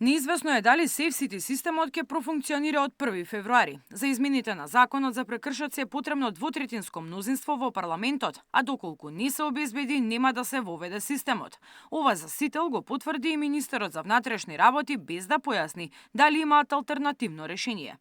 Неизвестно е дали SafeCity системот ќе профункционира од 1 февруари. За измените на законот за прекршоци е потребно двотретинско мнозинство во парламентот, а доколку не се обезбеди, нема да се воведе системот. Ова за сител го потврди и министерот за внатрешни работи без да појасни дали имаат алтернативно решение.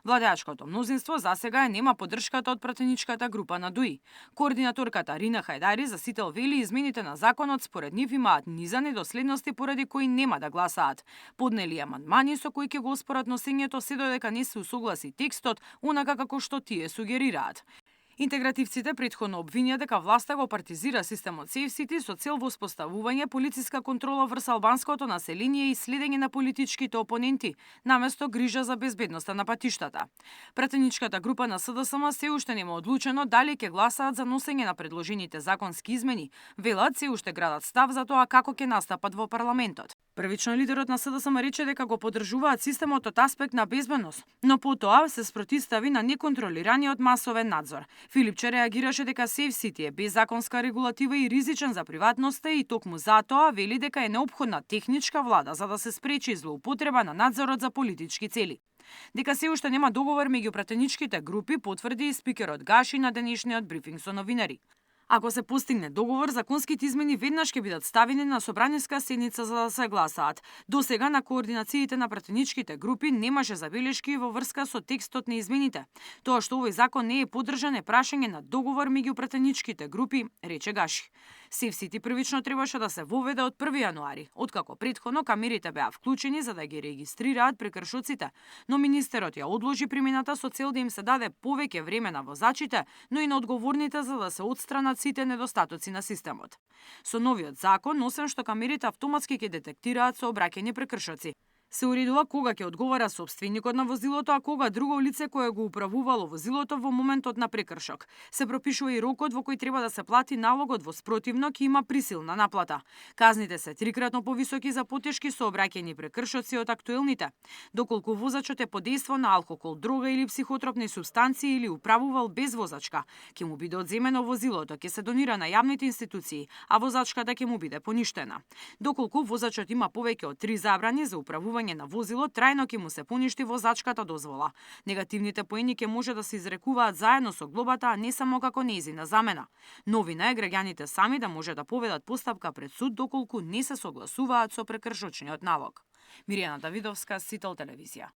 Владеачкото мнозинство засега нема поддршката од пратеничката група на ДУИ. Координаторката Рина Хајдари за сител вели измените на законот според нив имаат низа недоследности поради кои нема да гласаат. Поднели амандмани со кои ќе го оспорат носењето се додека не се усогласи текстот онака како што тие сугерираат. Интегративците претходно обвинија дека власта го партизира системот SafeCity со цел воспоставување полициска контрола врз албанското население и следење на политичките опоненти, наместо грижа за безбедноста на патиштата. Пратеничката група на СДСМ се уште нема одлучено дали ќе гласаат за носење на предложените законски измени, велат се уште градат став за тоа како ќе настапат во парламентот. Првично лидерот на СДСМ рече дека го поддржуваат системот од аспект на безбедност, но потоа се спротивстави на неконтролираниот масовен надзор. Филипче реагираше дека SafeCity е без законска регулатива и ризичен за приватноста и токму затоа вели дека е неопходна техничка влада за да се спречи злоупотреба на надзорот за политички цели. Дека се уште нема договор меѓу пратеничките групи, потврди и спикерот Гаши на денешниот брифинг со новинари. Ако се постигне договор, законските измени веднаш ќе бидат ставени на собраниска седница за да се гласаат. Досега на координациите на пратеничките групи немаше забелешки во врска со текстот на измените. Тоа што овој закон не е поддржан е прашање на договор меѓу пратеничките групи, рече Гаши. SafeCity првично требаше да се воведе од 1 јануари, откако претходно камерите беа вклучени за да ги регистрираат прекршоците, но министерот ја одложи примената со цел да им се даде повеќе време на возачите, но и на одговорните за да се отстранат сите недостатоци на системот. Со новиот закон, освен што камерите автоматски ќе детектираат сообраќајни прекршоци, се уредува кога ќе одговара сопственикот на возилото, а кога друго лице кое го управувало возилото во моментот на прекршок. Се пропишува и рокот во кој треба да се плати налогот, во спротивно ќе има присилна наплата. Казните се трикратно повисоки за потешки сообраќајни прекршоци од актуелните. Доколку возачот е под дејство на алкохол, дрога или психотропни супстанции или управувал без возачка, ќе му биде одземено возилото, ќе се донира на јавните институции, а возачката ќе му биде поништена. Доколку возачот има повеќе од 3 забрани за управување на возило, трајно ќе му се поништи возачката дозвола. Негативните поени ќе може да се изрекуваат заедно со глобата, а не само како нејзина замена. Новина е граѓаните сами да може да поведат постапка пред суд доколку не се согласуваат со прекршочниот налог. Миријана Давидовска, Сител телевизија.